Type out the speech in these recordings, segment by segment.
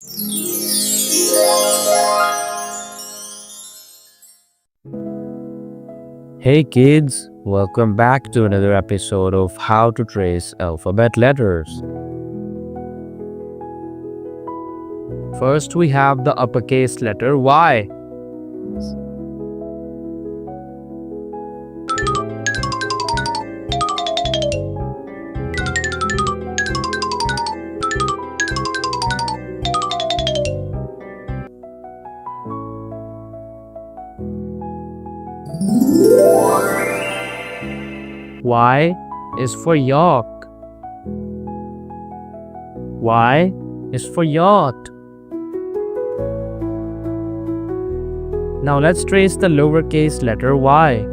Hey kids, welcome back to another episode of How to Trace Alphabet Letters. First, we have the uppercase letter Y. Y is for York. Y is for yacht. Now let's trace the lowercase letter y.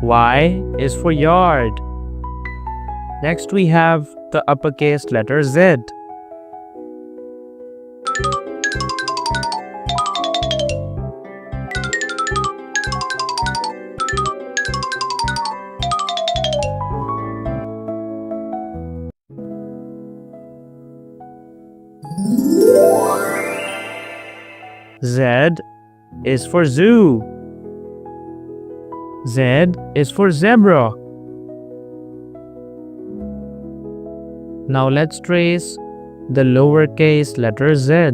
Y is for yard. Next we have the uppercase letter Z. Z is for zoo. Z is for zebra. Now let's trace the lowercase letter Z.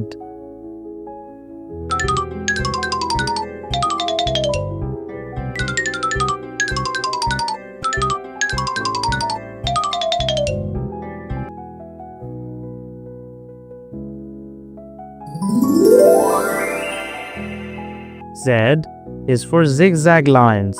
Z is for zigzag lines.